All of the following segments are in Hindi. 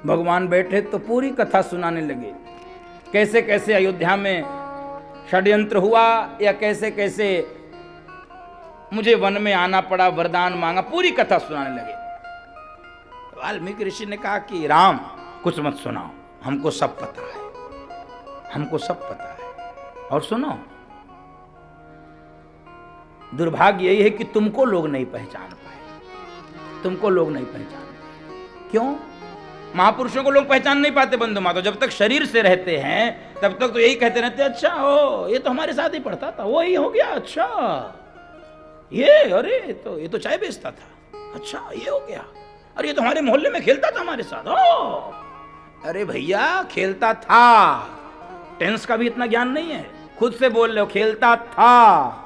भगवान बैठे तो पूरी कथा सुनाने लगे, कैसे कैसे अयोध्या में षड्यंत्र हुआ या कैसे कैसे मुझे वन में आना पड़ा, वरदान मांगा, पूरी कथा सुनाने लगे। वाल्मीकि ऋषि ने कहा कि राम कुछ मत सुनाओ, हमको सब पता है, हमको सब पता है। और सुनो, दुर्भाग्य यही है कि तुमको लोग नहीं पहचान पाए, तुमको लोग नहीं पहचान पाए। क्यों? महापुरुषों को लोग पहचान नहीं पाते बंधु मातो, जब तक शरीर से रहते हैं तब तक तो यही कहते रहते, अच्छा हो ये तो हमारे साथ ही पढ़ता था, वो ही हो गया, अच्छा ये, अरे ये तो चाय बेचता था, अच्छा ये हो गया, अरे ये तो हमारे मोहल्ले में खेलता था हमारे साथ। ओ अरे भैया खेलता था, टेंस का भी इतना ज्ञान नहीं है, खुद से बोल रहे हो, खेलता था,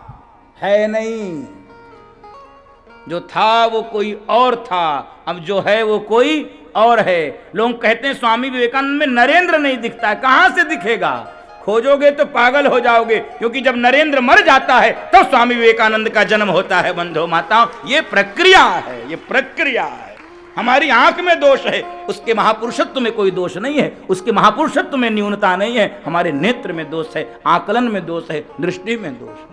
है नहीं। जो था वो कोई और था, अब जो है वो कोई और है। लोग कहते हैं स्वामी विवेकानंद में नरेंद्र नहीं दिखता है, कहां से दिखेगा? खोजोगे तो पागल हो जाओगे, क्योंकि जब नरेंद्र मर जाता है तब तो स्वामी विवेकानंद का जन्म होता है। बंधु माताओं, ये प्रक्रिया है, ये प्रक्रिया है। हमारी आंख में दोष है, उसके महापुरुषत्व में कोई दोष नहीं है, उसके महापुरुषत्व में न्यूनता नहीं है, हमारे नेत्र में दोष है, आकलन में दोष है, दृष्टि में दोष है।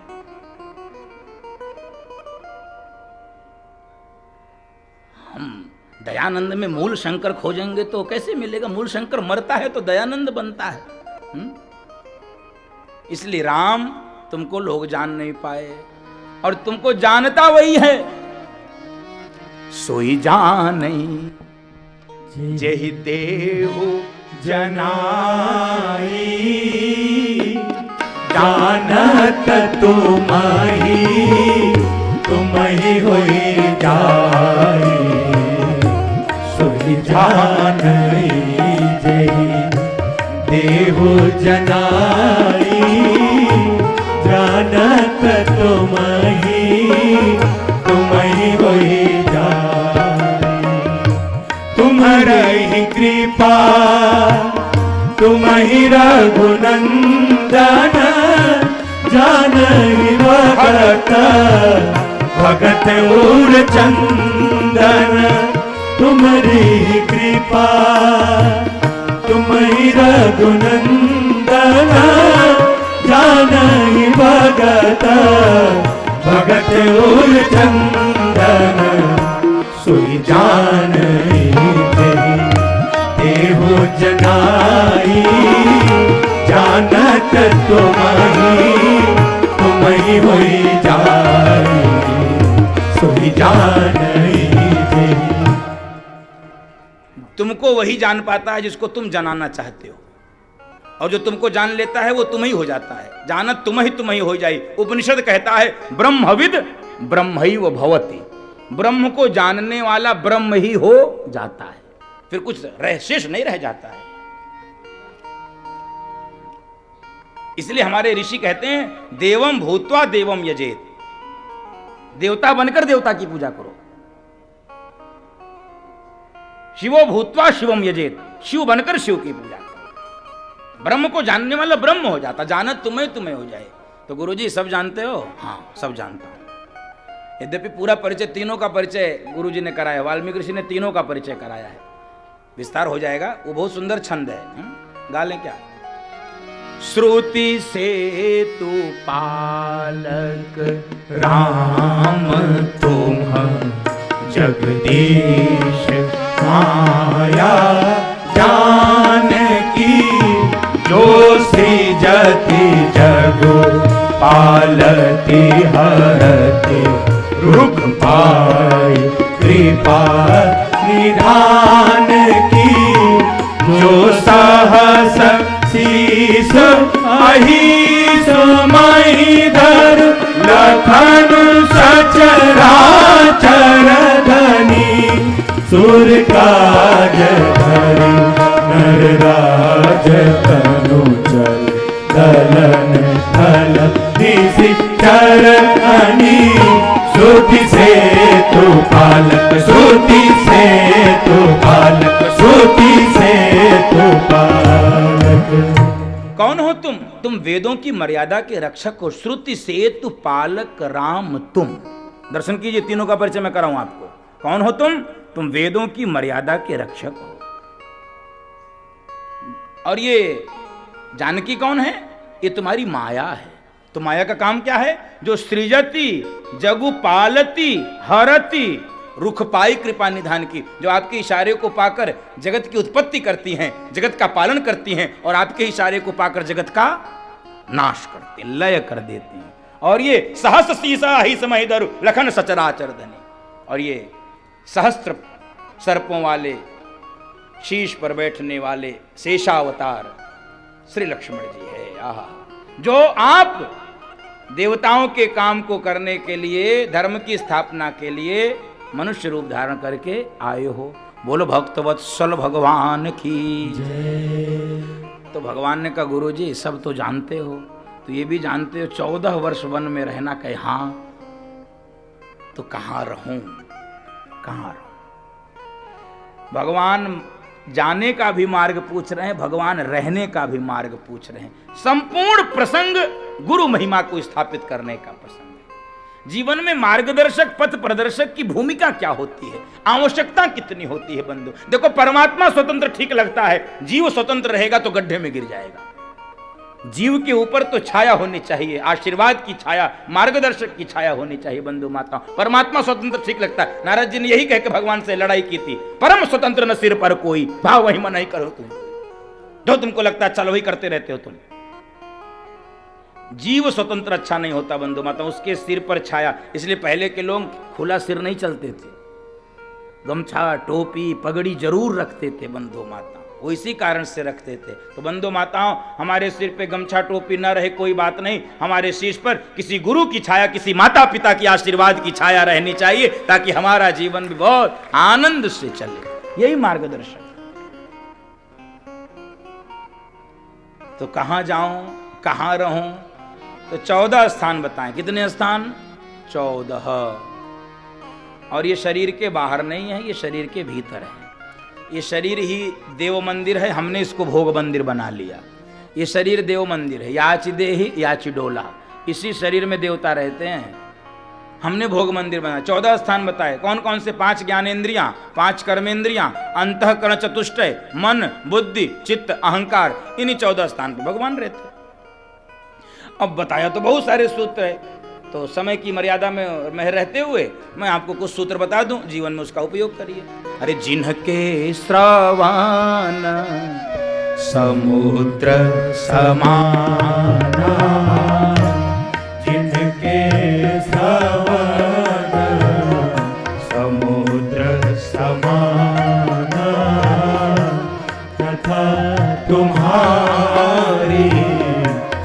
हम दयानंद में मूल शंकर खोजेंगे तो कैसे मिलेगा? मूल शंकर मरता है तो दयानंद बनता है। इसलिए राम तुमको लोग जान नहीं पाए, और तुमको जानता वही है। सोई जानई जेहि देहु जनाई, जानत तुमहि तुमहि होई जाई। सोई जानई जेहि देहु जनाई, जानत तुमहि तुमहि होई तुम्हारी कृपा तुम्हि रघुनंदन, जानहि भगत भगत और चंदन। तुम्हारी कृपा तुम्हि रघुनंदन, जानहि भगत भगत और चंदन। सोई जानई देहु जनाई, जानत तुमहि तुमहि होई जाई। सोई जानई तुमको वही जान पाता है जिसको तुम जनाना चाहते हो, और जो तुमको जान लेता है वो तुम ही हो जाता है। जानत तुम ही हो जाई। उपनिषद कहता है ब्रह्मविद ब्रह्मैव भवति, ब्रह्म को जानने वाला ब्रह्म ही हो जाता है, फिर कुछ शेष नहीं रह जाता है। इसलिए हमारे ऋषि कहते हैं देवम भूत्वा देवम यजेत, देवता बनकर देवता की पूजा करो। शिवो भूत्वा शिवम यजेत, शिव बनकर शिव की पूजा करो। ब्रह्म को जानने वाला ब्रह्म हो जाता, जानत तुम्हें हो जाए। तो गुरुजी सब जानते हो? हाँ सब जानता हूं। यद्यपि पूरा परिचय, तीनों का परिचय गुरुजी ने कराया, वाल्मीकि ऋषि ने तीनों का परिचय कराया है, विस्तार हो जाएगा। वो बहुत सुंदर छंद है, गा लें क्या? श्रुति से तू पालक राम तुम जगदीश माया जानकी, जो सृजति जगो पालती हरति। रुख पाई कृपा निधान की, जो सहस शीस अहिस महीधर। लखन सचराचर धनी, सुर काज धरि नरराज तनु चल। दलन थल निशिचर अनी, श्रुति से तू पालक, श्रुति से तू पालक, श्रुति से तू पालक। कौन हो तुम? तुम वेदों की मर्यादा के रक्षक हो। श्रुति से तू पालक राम तुम। दर्शन कीजिए, तीनों का परिचय मैं कराऊं आपको। कौन हो तुम? तुम वेदों की मर्यादा के रक्षक हो। और ये जानकी कौन है? ये तुम्हारी माया है। तो माया का काम क्या है? जो सृजती जगु पालती हरती रुख पाई कृपा निधान की, जो आपके इशारे को पाकर जगत की उत्पत्ति करती हैं, जगत का पालन करती हैं और आपके इशारे को पाकर जगत का नाश करती, लय कर देती हैं। और ये सहस सीसा ही समय दरु लखन सचराचर धनी, और ये सहस्त्र सर्पों वाले शीश पर बैठने वाले शेषावतार श्री लक्ष्मण जी है। आहा, जो आप देवताओं के काम को करने के लिए, धर्म की स्थापना के लिए मनुष्य रूप धारण करके आए हो। बोलो भक्तवत्सल भगवान की जय। तो भगवान ने कहा गुरु जी सब तो जानते हो, तो ये भी जानते हो 14 वर्ष वन में रहना। कहे हाँ, तो कहाँ रहूं, कहाँ रहूं? भगवान जाने का भी मार्ग पूछ रहे हैं, भगवान रहने का भी मार्ग पूछ रहे हैं। संपूर्ण प्रसंग गुरु महिमा को स्थापित करने का प्रसंग है। जीवन में मार्गदर्शक पथ प्रदर्शक की भूमिका क्या होती है, आवश्यकता कितनी होती है बंधु। देखो, परमात्मा स्वतंत्र ठीक लगता है, जीव स्वतंत्र रहेगा तो गड्ढे में गिर जाएगा। जीव के ऊपर तो छाया होनी चाहिए, आशीर्वाद की छाया, मार्गदर्शक की छाया होनी चाहिए बंधु माता। परमात्मा स्वतंत्र ठीक लगता है। नारद जी ने यही कह के भगवान से लड़ाई की थी, परम स्वतंत्र न सिर पर कोई, भाव वही मन नहीं करो तुम, जो तुमको लगता है चलो वही करते रहते हो तुम। जीव स्वतंत्र अच्छा नहीं होता बंधु माता, उसके सिर पर छाया। इसलिए पहले के लोग खुला सिर नहीं चलते थे, गमछा टोपी पगड़ी जरूर रखते थे बंधु माता, वो इसी कारण से रखते थे। तो बंधु माताओं, हमारे सिर पे गमछा टोपी न रहे कोई बात नहीं, हमारे शीश पर किसी गुरु की छाया, किसी माता पिता की आशीर्वाद की छाया रहनी चाहिए, ताकि हमारा जीवन भी बहुत आनंद से चले। यही मार्गदर्शन। तो कहां जाऊं, कहां रहूं? तो 14 स्थान बताएं। कितने स्थान? 14। और ये शरीर के बाहर नहीं है, ये शरीर के भीतर है। ये शरीर ही देव मंदिर है, हमने इसको भोग मंदिर बना लिया। ये शरीर देव मंदिर है, याचि देहि याचि डोला, इसी शरीर में देवता रहते हैं, हमने भोग मंदिर बनाया। 14 स्थान बताए। कौन कौन से? 5 ज्ञानेन्द्रियां, 5 कर्मेंद्रियां, अंतःकरण चतुष्टय, मन बुद्धि चित्त अहंकार, इन्हीं 14 स्थान पर भगवान रहते। अब बताया तो बहुत सारे सूत्र है, तो समय की मर्यादा में रहते हुए मैं आपको कुछ सूत्र बता दूं, जीवन में उसका उपयोग करिए। अरे जिनके श्रवण समुद्र समाना, जिनके श्रवण समुद्र समाना, तथा तुम्हारी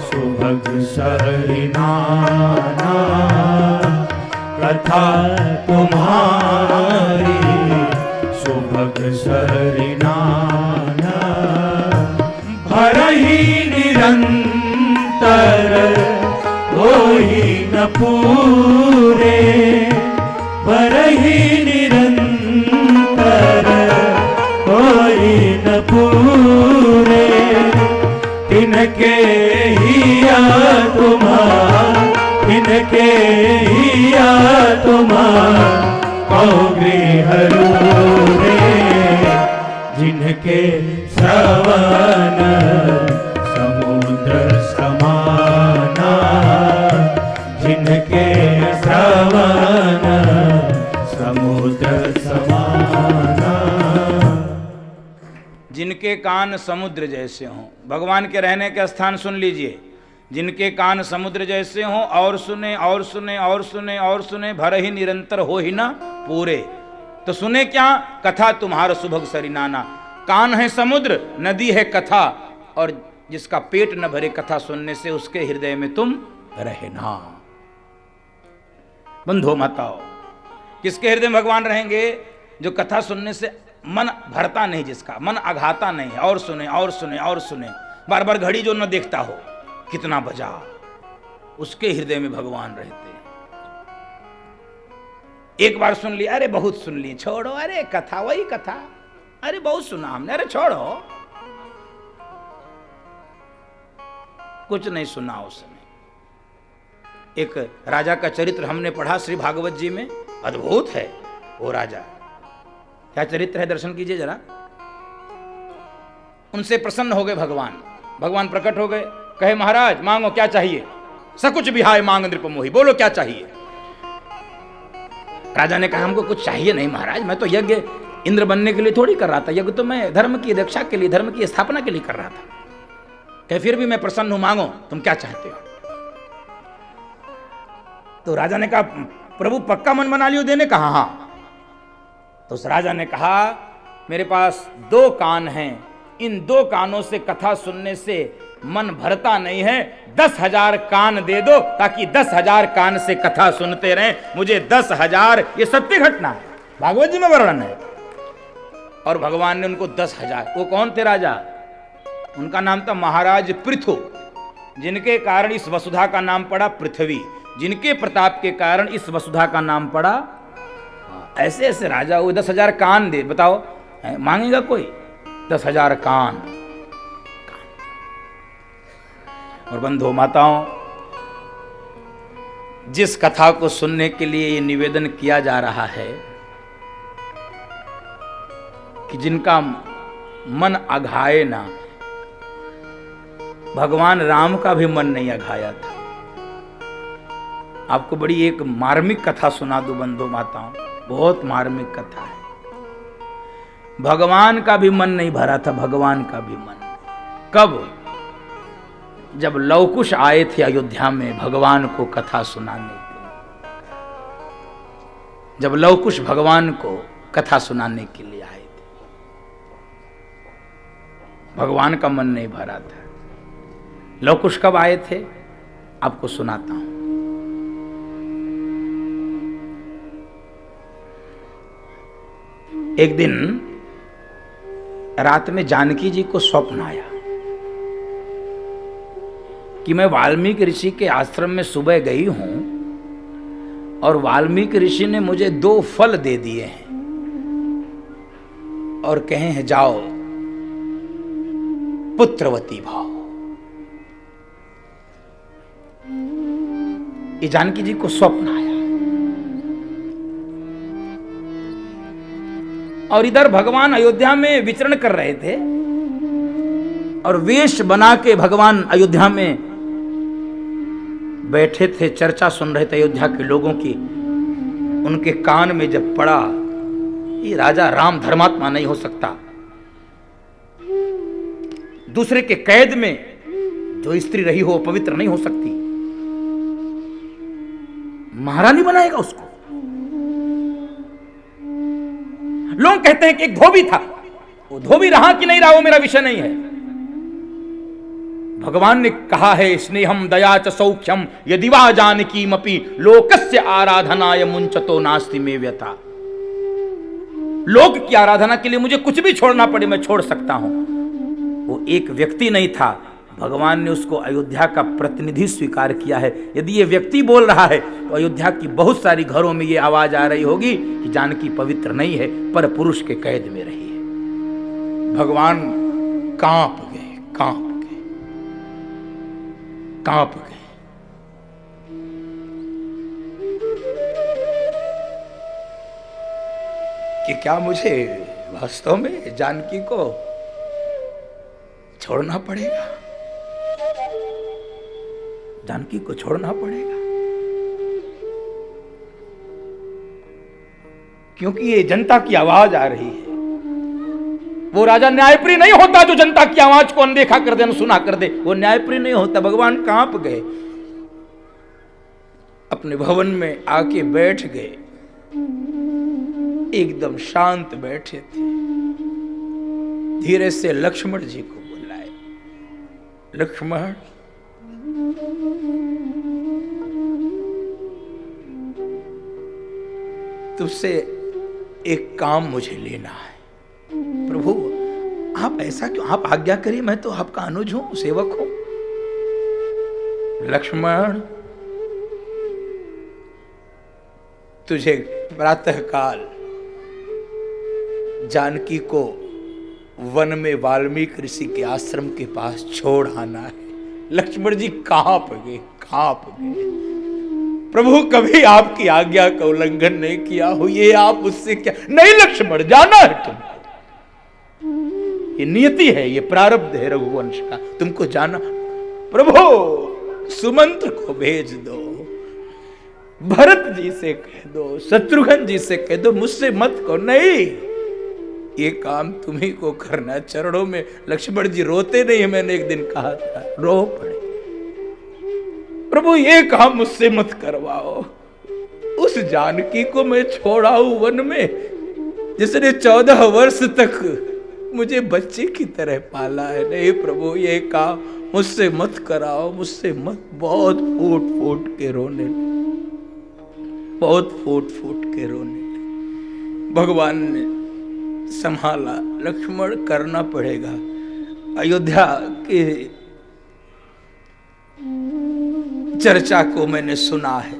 सुभग सरिनाना, कथा तुम्हारी सुभग सरिनाना, भरहि निरंतर होई न पूरे, भरहि निरंतर होई न पूरे, तिनके हिया तुम्हार, तिनके हिया तुम्हार कहो गृह रे, जिनके श्रवण समुद्र समाना, जिनके श्रवण समुद्र समाना। जिनके कान समुद्र जैसे हों, भगवान के रहने के स्थान सुन लीजिए। जिनके कान समुद्र जैसे हों, और सुने और सुने और सुने और सुने, भर ही निरंतर हो ही ना पूरे। तो सुने क्या? कथा तुम्हारा सुभग सरिनाना। कान है समुद्र, नदी है कथा, और जिसका पेट न भरे कथा सुनने से, उसके हृदय में तुम रहना। बंधो माताओ, किसके हृदय में भगवान रहेंगे? जो कथा सुनने से मन भरता नहीं, जिसका मन अघाता नहीं है, और सुने और सुने और सुने, बार बार घड़ी जो न देखता हो कितना बजा, उसके हृदय में भगवान रहते हैं। एक बार सुन लिया, अरे बहुत सुन ली, छोड़ो, अरे कथा वही कथा, अरे बहुत सुना हमने, अरे छोड़ो, कुछ नहीं सुना उसने। एक राजा का चरित्र हमने पढ़ा श्री भागवत जी में, अद्भुत है वो राजा। क्या चरित्र है, दर्शन कीजिए जरा। उनसे प्रसन्न हो गए भगवान। भगवान प्रकट हो गए, कहे महाराज मांगो क्या चाहिए। सकुच विहाय मांग नृप मोहि, बोलो क्या चाहिए। राजा ने कहा हमको कुछ चाहिए नहीं महाराज, मैं तो यज्ञ इंद्र बनने के लिए थोड़ी कर रहा था, यज्ञ तो मैं धर्म की रक्षा के लिए, धर्म की स्थापना के लिए कर रहा था। कहे फिर भी मैं प्रसन्न हूं, मांगो तुम क्या चाहते हो। तो राजा ने कहा प्रभु पक्का मन बना लियो देने। कहा हाँ। तो उस राजा ने कहा मेरे पास 2 कान हैं, इन 2 कानों से कथा सुनने से मन भरता नहीं है, 10,000 कान दे दो ताकि 10,000 कान से कथा सुनते रहें। मुझे 10,000, ये सत्य घटना है, भागवत जी में वर्णन है। और भगवान ने उनको 10,000, वो कौन थे राजा, उनका नाम था महाराज पृथु, जिनके कारण इस वसुधा का नाम पड़ा पृथ्वी, जिनके प्रताप के कारण इस वसुधा का नाम पड़ा। ऐसे ऐसे राजा, वो 10,000 कान दे, बताओ मांगेगा कोई 10,000 कान। और बंधुओं माताओं, जिस कथा को सुनने के लिए ये निवेदन किया जा रहा है कि जिनका मन अघाए ना, भगवान राम का भी मन नहीं अघाया था। आपको बड़ी एक मार्मिक कथा सुना दूं बंधु माताओं, बहुत मार्मिक कथा है। भगवान का भी मन नहीं भरा था, भगवान का भी मन। कब? जब लवकुश आए थे अयोध्या में भगवान को कथा सुनाने के लिए। जब लवकुश भगवान को कथा सुनाने के लिए आए थे, भगवान का मन नहीं भरा था। लवकुश कब आए थे आपको सुनाता हूं। एक दिन रात में जानकी जी को स्वप्न आया कि मैं वाल्मीकि ऋषि के आश्रम में सुबह गई हूं और वाल्मीकि ऋषि ने मुझे 2 फल दे दिए हैं और कहे हैं जाओ पुत्रवती भाव। ये जानकी जी को स्वप्न आया और इधर भगवान अयोध्या में विचरण कर रहे थे और वेश बना के भगवान अयोध्या में बैठे थे, चर्चा सुन रहे थे अयोध्या के लोगों की। उनके कान में जब पड़ा ये राजा राम धर्मात्मा नहीं हो सकता, दूसरे के कैद में जो स्त्री रही हो पवित्र नहीं हो सकती, महारानी बनाएगा उसको। लोग कहते हैं कि एक धोबी था, वो धोबी रहा कि नहीं रहा वो मेरा विषय नहीं है। भगवान ने कहा है स्नेहम दया च सौख्यम यदि वा जानकीमपि लोकस्य आराधनाय मुंचतो नास्ति में व्यथा। लोक की आराधना के लिए मुझे कुछ भी छोड़ना पड़े मैं छोड़ सकता हूं। वो एक व्यक्ति नहीं था, भगवान ने उसको अयोध्या का प्रतिनिधि स्वीकार किया है। यदि ये व्यक्ति बोल रहा है तो अयोध्या की बहुत सारी घरों में ये आवाज आ रही होगी कि जानकी पवित्र नहीं है, पर पुरुष के कैद में रही है। भगवान कांप गए, कांप गए। कि क्या मुझे वास्तव में जानकी को छोड़ना पड़ेगा, जानकी को छोड़ना पड़ेगा, क्योंकि ये जनता की आवाज आ रही है। वो राजा न्यायप्रिय नहीं होता जो जनता की आवाज को अनदेखा कर दे, अनसुना कर दे, वो न्यायप्रिय नहीं होता। भगवान कांप गए, अपने भवन में आके बैठ गए, एकदम शांत बैठे थे। धीरे से लक्ष्मण जी को बुलाए, लक्ष्मण तुझसे एक काम मुझे लेना है। प्रभु आप ऐसा क्यों, आप आज्ञा करिए, मैं तो आपका अनुज हूं, सेवक हूं। लक्ष्मण तुझे प्रातःकाल जानकी को वन में वाल्मीकि ऋषि के आश्रम के पास छोड़ आना है। लक्ष्मण जी कांप गए, कांप गए। प्रभु कभी आपकी आज्ञा का उल्लंघन नहीं किया हो, ये आप उससे क्या? नहीं लक्ष्मण, जाना है तुमको, ये नियति है, ये प्रारब्ध है रघुवंश का, तुमको जाना। प्रभु सुमंत्र को भेज दो, भरत जी से कह दो, शत्रुघ्न जी से कह दो, मुझसे मत कहो। नहीं, ये काम तुम्ही को करना। चरणों में लक्ष्मण जी रोते नहीं है, मैंने एक दिन कहा था, रो पड़े। प्रभु ये काम मुझसे मत करवाओ। उस जानकी को मैं छोड़ाऊं वन में जिसने 14 वर्ष तक मुझे बच्चे की तरह पाला है। नहीं प्रभु, ये काम मुझसे मत कराओ, मुझसे मत। बहुत फूट फूट के रोने लगे, बहुत फूट फूट के रोने लगे। भगवान ने संभाला, लक्ष्मण करना पड़ेगा। अयोध्या की चर्चा को मैंने सुना है,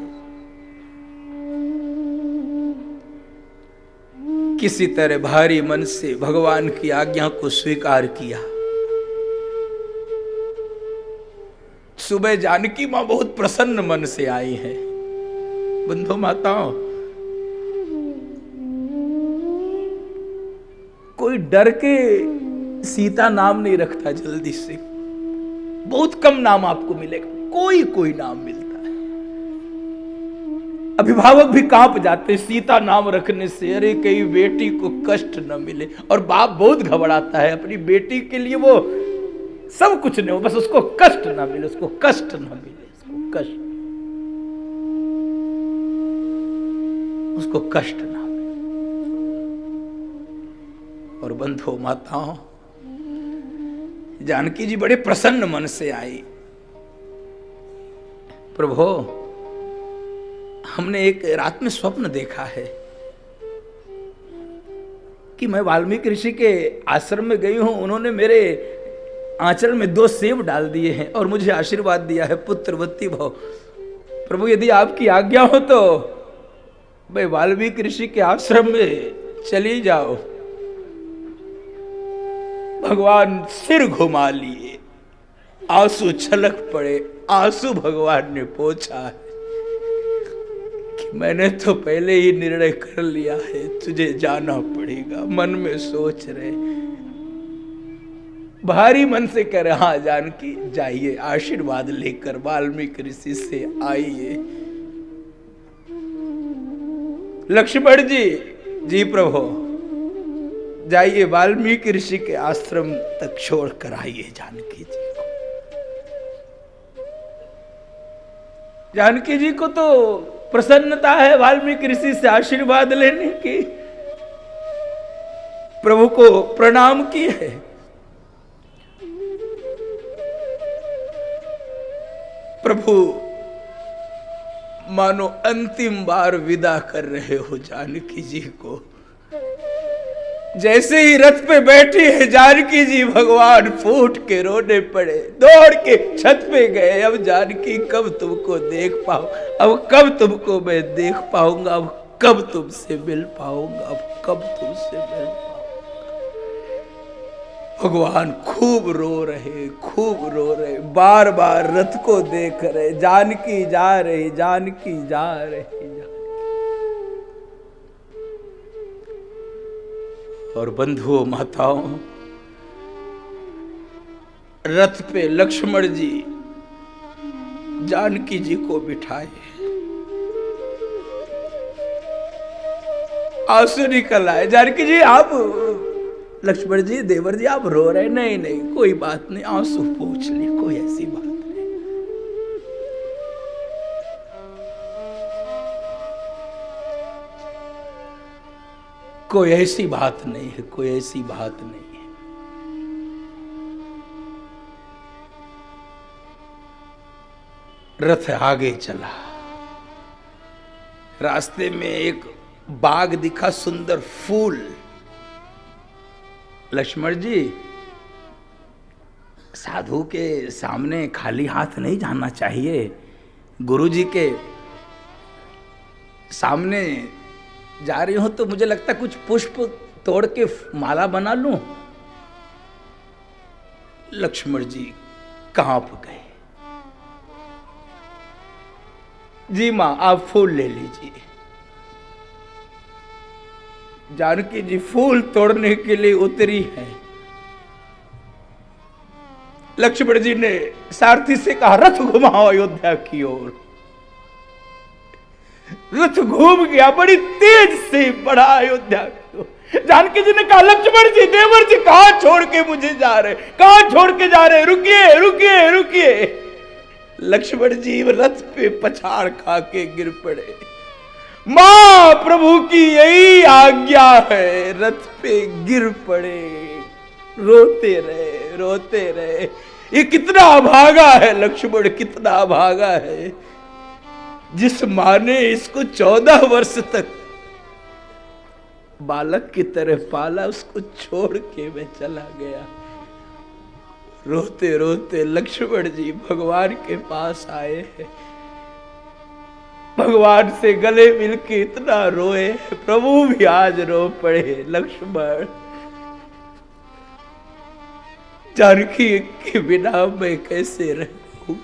किसी तरह भारी मन से भगवान की आज्ञा को स्वीकार किया। सुबह जानकी मां बहुत प्रसन्न मन से आई है। बंधु माताओं, कोई डर के सीता नाम नहीं रखता जल्दी से। बहुत कम नाम आपको मिलेगा, कोई कोई नाम मिलता है। अभिभावक भी कांप जाते सीता नाम रखने से, अरे कहीं बेटी को कष्ट न मिले। और बाप बहुत घबराता है अपनी बेटी के लिए, वो सब कुछ नहीं, बस उसको कष्ट ना मिले, उसको कष्ट ना मिले, उसको कष्ट ना मिले। और बंधु माताओं, जानकी जी बड़े प्रसन्न मन से आई। प्रभु, हमने एक रात में स्वप्न देखा है कि मैं वाल्मीकि ऋषि के आश्रम में गई हूं, उन्होंने मेरे आंचल में 2 सेब डाल दिए हैं और मुझे आशीर्वाद दिया है, पुत्रवती भव। प्रभु, यदि आपकी आज्ञा हो तो भाई वाल्मीकि ऋषि के आश्रम में चली जाओ। भगवान सिर घुमा लिए, आंसू छलक पड़े। आंसू भगवान ने पोंछा है कि मैंने तो पहले ही निर्णय कर लिया है, तुझे जाना पड़ेगा। मन में सोच रहे, भारी मन से कह रहे, हाँ जानकी जाइए, आशीर्वाद लेकर वाल्मीकि ऋषि से आइए। लक्ष्मण जी, जी प्रभु, जाइए वाल्मीकि ऋषि के आश्रम तक छोड़ कर आइए जानकी जी को। जानकी जी को तो प्रसन्नता है वाल्मीकि ऋषि से आशीर्वाद लेने की, प्रभु को प्रणाम किए है। प्रभु मानो अंतिम बार विदा कर रहे हो जानकी जी को। जैसे ही रथ पे बैठी है जानकी जी, भगवान फूट के रोने पड़े, दौड़ के छत पे गए। अब जानकी कब तुमको देख पाऊं, अब कब तुमको मैं देख पाऊंगा, अब कब तुमसे मिल पाऊंगा, अब कब तुमसे मिल पाऊंगा। भगवान खूब रो रहे, खूब रो रहे, बार बार रथ को देख रहे, जानकी जा रही, जानकी जा रही। और बंधुओं माताओं, रथ पे लक्ष्मण जी जानकी जी को बिठाए, आंसू निकल आए। जानकी जी आप, लक्ष्मण जी, देवर जी आप रो रहे? नहीं नहीं, कोई बात नहीं, आंसू पोंछ ली, कोई ऐसी बात नहीं। कोई ऐसी बात नहीं है, कोई ऐसी बात नहीं है। रथ आगे चला, रास्ते में एक बाग दिखा, सुंदर फूल। लक्ष्मण जी, साधु के सामने खाली हाथ नहीं जाना चाहिए। गुरु जी के सामने जा रही हूं तो मुझे लगता कुछ पुष्प तोड़ के माला बना लूं। लक्ष्मण जी कांप गए। जी मां, आप फूल ले लीजिए। जानकी जी फूल तोड़ने के लिए उतरी है। लक्ष्मण जी ने सारथी से कहा रथ घुमाओ अयोध्या की ओर। रथ घूम गया बड़ी तेज से, बड़ा अयोध्या की ओर। जानकी जी ने कहा लक्ष्मण जी, देवर जी कहां छोड़ के मुझे जा रहे, कहां छोड़ के जा रहे, रुकिए रुकिए रुकिए। लक्ष्मण जी रथ पे पछाड़ खा के गिर पड़े। मां प्रभु की यही आज्ञा है, रथ पे गिर पड़े, रोते रहे रोते रहे। ये कितना अभागा है लक्ष्मण, कितना अभागा है। जिस मां ने इसको 14 वर्ष तक बालक की तरह पाला, उसको छोड़ के मैं चला गया। रोते रोते लक्ष्मण जी भगवान के पास आए हैं, भगवान से गले मिलके इतना रोए, प्रभु भी आज रो पड़े। लक्ष्मण, जानकी के बिना मैं कैसे रहूं।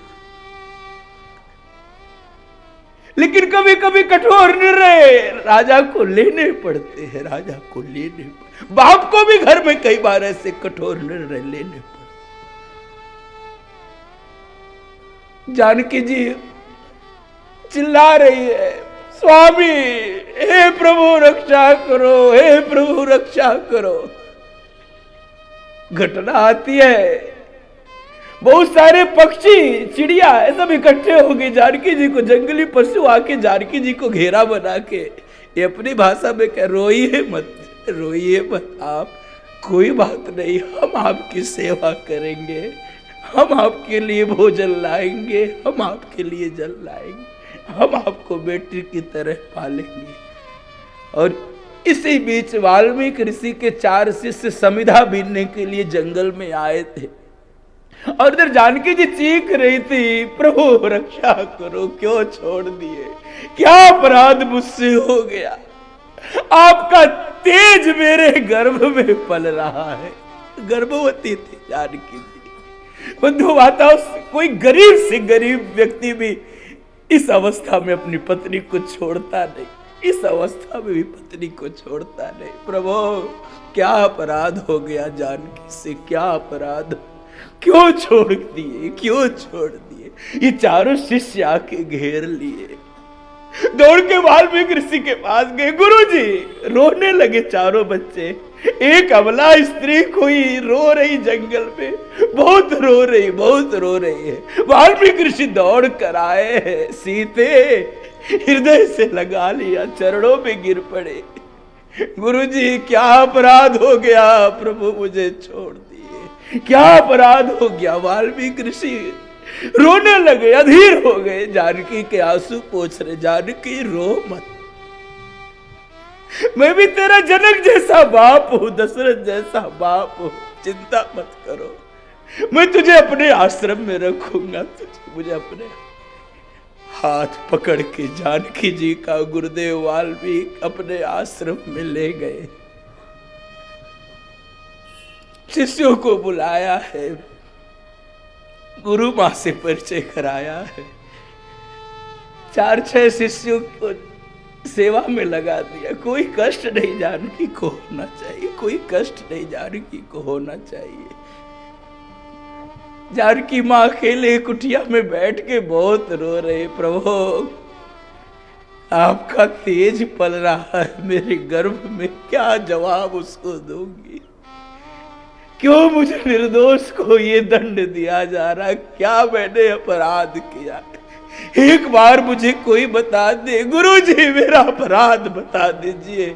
लेकिन कभी कभी कठोर निर्णय राजा को लेने पड़ते हैं, राजा को लेने बाप को भी घर में कई बार ऐसे कठोर निर्णय लेने पड़ते। जानकी जी चिल्ला रही है, स्वामी हे प्रभु रक्षा करो, हे प्रभु रक्षा करो। घटना आती है, बहुत सारे पक्षी चिड़िया सब इकट्ठे हो गए। जानकी जी को जंगली पशु आके जानकी जी को घेरा बना के ये अपनी भाषा में कह, रोइए मत, रोइए मत आप, कोई बात नहीं, हम आपकी सेवा करेंगे, हम आपके लिए भोजन लाएंगे, हम आपके लिए जल लाएंगे, हम आपको बेटी की तरह पालेंगे। और इसी बीच वाल्मीकि ऋषि के 4 शिष्य समिधा बीनने के लिए जंगल में आए थे। और इधर जानकी जी चीख रही थी, प्रभु रक्षा करो, क्यों छोड़ दिए, क्या अपराध मुझसे हो गया, आपका तेज मेरे गर्भ में पल रहा है। गर्भवती थी जानकी जी। बंधु माताओं, कोई गरीब से गरीब व्यक्ति भी इस अवस्था में अपनी पत्नी को छोड़ता नहीं, इस अवस्था में भी पत्नी को छोड़ता नहीं। प्रभु क्या अपराध हो गया जानकी से, क्या अपराध, क्यों छोड़ दिए, क्यों छोड़ दिए। ये चारों शिष्य आके घेर लिए, दौड़ के वाल्मीकि ऋषि के पास गए। गुरुजी, रोने लगे चारों बच्चे। एक अबला स्त्री कोई रो रही जंगल में, बहुत रो रही, बहुत रो रही है। वाल्मीकि ऋषि दौड़ कर आए हैं, सीते हृदय से लगा लिया, चरणों में गिर पड़े। गुरुजी क्या अपराध हो गया, प्रभु मुझे छोड़ दिए, क्या अपराध हो गया। वाल्मीकि ऋषि रोने लगे, अधीर हो गए, जानकी के आंसू पोंछ रहे। जानकी रो मत, मैं भी तेरा जनक जैसा बाप हूं, दशरथ जैसा बाप हूं, चिंता मत करो, मैं तुझे अपने आश्रम में रखूंगा। तुझे मुझे अपने हाथ पकड़ के जानकी जी का गुरुदेव वाल्मीकि अपने आश्रम में ले गए। शिष्यों को बुलाया है, गुरु मां से परिचय कराया है, 4-6 शिष्यों को सेवा में लगा दिया। कोई कष्ट नहीं जानकी को होना चाहिए, कोई कष्ट नहीं जानकी को होना चाहिए। जानकी मां अकेले कुटिया में बैठ के बहुत रो रहे, प्रभु आपका तेज पल रहा है मेरे गर्भ में, क्या जवाब उसको दूंगी, क्यों मुझे निर्दोष को ये दंड दिया जा रहा है, क्या मैंने अपराध किया, एक बार मुझे कोई बता दे। गुरुजी मेरा अपराध बता दीजिए,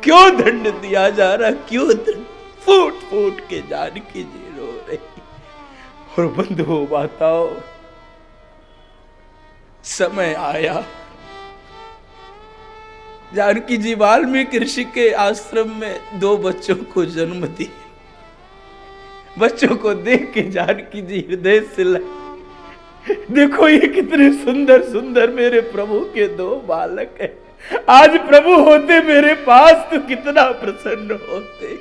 क्यों दंड दिया जा रहा, क्यों दंड। फूट फूट के जानकी जी रो रही। और बंधुओं माताओं, समय आया, जानकी जी वाल्मीकि ऋषि के आश्रम में 2 बच्चों को जन्म दी। बच्चों को देख के जानकी जी हृदय से देखो ये कितने सुंदर सुंदर मेरे प्रभु के 2 बालक हैं। आज प्रभु होते मेरे पास तो कितना प्रसन्न होते।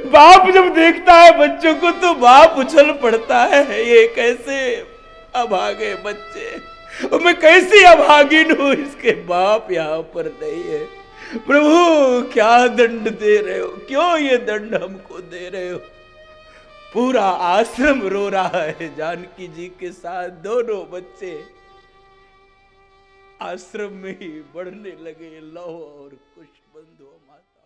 बाप जब देखता है बच्चों को तो बाप उछल पड़ता है, ये कैसे अभागे बच्चे, और मैं कैसी अभागिन हूं, इसके बाप यहाँ पर नहीं है। प्रभु क्या दंड दे रहे हो, क्यों ये दंड हमको दे रहे हो। पूरा आश्रम रो रहा है। जानकी जी के साथ दोनों बच्चे आश्रम में ही बढ़ने लगे। लौ और कुश बंधु माता।